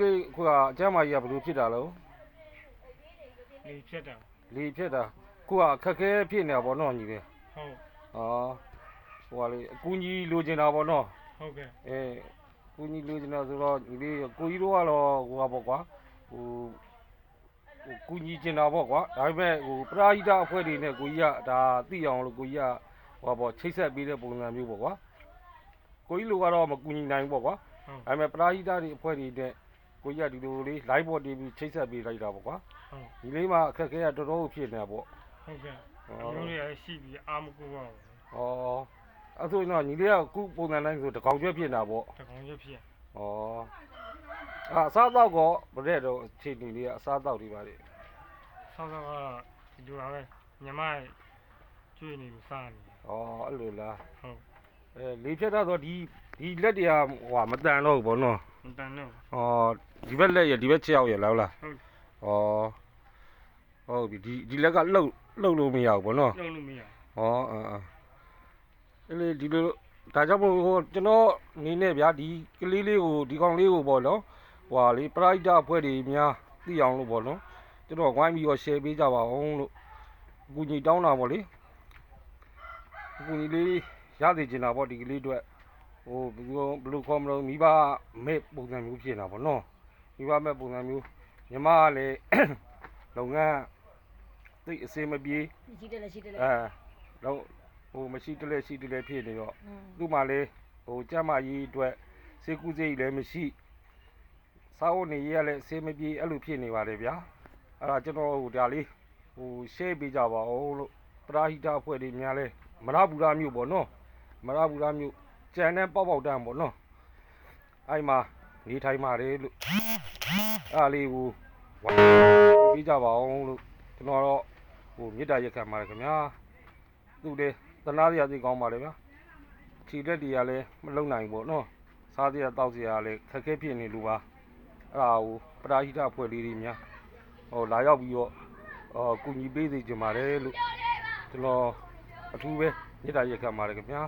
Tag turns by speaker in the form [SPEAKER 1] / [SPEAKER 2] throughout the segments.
[SPEAKER 1] လေးခုကအကျမ်းမာကြီးကဘယ်လိုဖြစ်တာလဲ
[SPEAKER 2] လေဖြတ်တာ
[SPEAKER 1] လေဖြစ်တာခုကအခက်ခဲဖြစ်နေတာပေါ့နော်ညီလေး
[SPEAKER 2] ဟုတ်
[SPEAKER 1] ဟိုကလေအကူကြီးလိုချင်တာပေါ့နော်
[SPEAKER 2] ဟုတ်ကဲ့
[SPEAKER 1] ကူကြီးလိုချင်တာဆိုတော့ညီလေးကိုကြီးတို့ကတော့ဟိုပါပေါ့ကွာဟိုကူကြီးချင်တာပေါ့ကွာဒါပေမဲ့ဟိုပရာဟိတအဖွဲ့တွေနဲ့ကိုကြီးကဒါသိအောင်လို့ကိုကြီးကဟိုပါပေါ့ချိတ်ဆက်ပေးတဲ့ပုံစံမျိုးပေါ့ကွာကိုကြီးလိုကတော့မကူညီနိုင်ဘူးပေါ့ကွာဒါပေမဲ့ပရာဟိတတွေအဖွဲ့တွေနဲ့ကိုကြီးကဒီလိုလေး live ပေါ်တင်ပြီးချိတ်ဆက်ပေးလိုက်တာပေါ့ကွာဒီလေးမှာအခက်ခဲကတော်တော်ဖြစ်နေတာပေါ့
[SPEAKER 2] ဟုတ်ကဲ့မျိုးတွေရှိပြီးအားမကူပါဘူး
[SPEAKER 1] အဲ့ဆိုရင်တော့ညီလေးကခုပုံစံတိုင်းဆိုတကောင်ကျွတ်ဖြစ်နေတာပေါ့
[SPEAKER 2] တကောင်ကျွတ်ဖြစ်
[SPEAKER 1] အစားတော့ကောဗတဲ့တော့အခြေအနေလေးကအစားတော့တွေပါလေ
[SPEAKER 2] ဆောက်ကဒီလိုပါပဲညီမကျွေးနေလို့စားနေ
[SPEAKER 1] အဲ့လိုလား
[SPEAKER 2] ဟုတ်
[SPEAKER 1] လေးဖြတ်တော့ဒီလက်တွေကဟိုမတန်တော့ဘူးပေါ့နော်
[SPEAKER 2] မတန်တော့
[SPEAKER 1] ဒီဘက်လက်ရဒီဘက်6ရောက်ရလား
[SPEAKER 2] ဟုတ်
[SPEAKER 1] ဟုတ်ပြီဒီလက်ကလှုပ်လို့မရဘူးပေါ့နော်
[SPEAKER 2] လှုပ်လို့မရ
[SPEAKER 1] အဲ့လေဒီလိုဒါကြောင့်မို့ဟိုကျွန်တော်နေနဲ့ဗျာဒီကလေးလေးကိုဒီကောင်လေးကိုပေါ့နော်ဟွာလေပရိုက်တာအဖွဲ့တွေများသိအောင်လို့ပေါ့နော်ကျွန်တော်ဝိုင်းပြီးတော့ share ပေးကြပါအောင်လို့အကူကြီးတောင်းတာပေါ့လေအကူကြီးလေးရသေးချင်တာပေါ့ဒီကလေးအတွက်ဟိုဘယ်လိုခေါ်မလို့မိဘမဲ့ပုံစံမျိုးဖြစ်နေတာပေါ့နော်မိဘမဲ့ပုံစံမျိုးညီမကလည်းလုပ်ငန်းသိအစင်မပြေ
[SPEAKER 3] ရှိတယ်လေ
[SPEAKER 1] တော့ဟိုမရှိတလဲရှိတလဲဖြစ်နေတော့သူ့မှာလေဟိုကြက်မကြီးအတွက်စေကူစိတ်လည်းမရှိစားဝတ်နေရလည်းအစင်မပြေအဲ့လိုဖြစ်နေပါလေဗျာအဲ့ဒါကျွန်တော်ဟိုဒါလေးဟို share ပေးကြပါဦးလို့ပရာဟိတအဖွဲ့တွေများလဲမရဘူးလားမြို့ပေါ့နော်မရဘူးလားမြို့ကြံတဲ့ပေါက်တန်းပေါ့နော်အဲ့မှာနေထိုင်ပါတယ်လို့အဲ့လေးကိုဝိုင်းပေးကြပါအောင်လို့ကျွန်တော်တော့ဟိုမေတ္တာရက်ခံပါတယ်ခင်ဗျာသူတည်းသနာစရာသိကောင်းပါလေဗျာခြေလက်တွေကလည်းမလုံနိုင်ဘူးပေါ့နော်စားစရာတောက်စရာလည်းခက်ခဲဖြစ်နေလို့ပါအဲ့ဒါကိုပရာဟိတအဖွဲ့လေးတွေများဟိုလာရောက်ပြီးတော့ကူညီပေးစေချင်ပါတယ်လို့ကျွန်တော်အထူးပဲမေတ္တာရက်ခံပါတယ်ခင်ဗျာ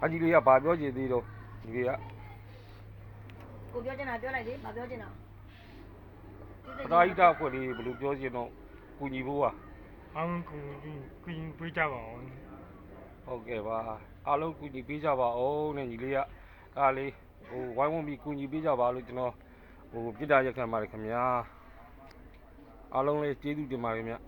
[SPEAKER 1] အကြီးလေးကဘာပြောချင်သေးတော့ဒီလေးက
[SPEAKER 3] ကိုပြောချင်တာပြောလိုက်လေမပြောချင်တာ
[SPEAKER 1] ပရာဟိတအဖွဲ့လေးဘယ်လိုပြောချင်တော့ကူညီဖို့
[SPEAKER 2] အားလုံးကူညီပေးကြပါအောင်
[SPEAKER 1] ဟုတ်ကဲ့ပါအားလုံးကူညီပေးကြပါအောင်နဲ့ညီလေးကအားလေးဟိုဝိုင်းဝန်းပြီးကူညီပေးကြပါလို့ကျွန်တော်ဟိုပြစ်တာရက်ခံပါတယ်ခင်ဗျာအားလုံးလေးကျေးဇူးတင်ပါတယ်ခင်ဗျာ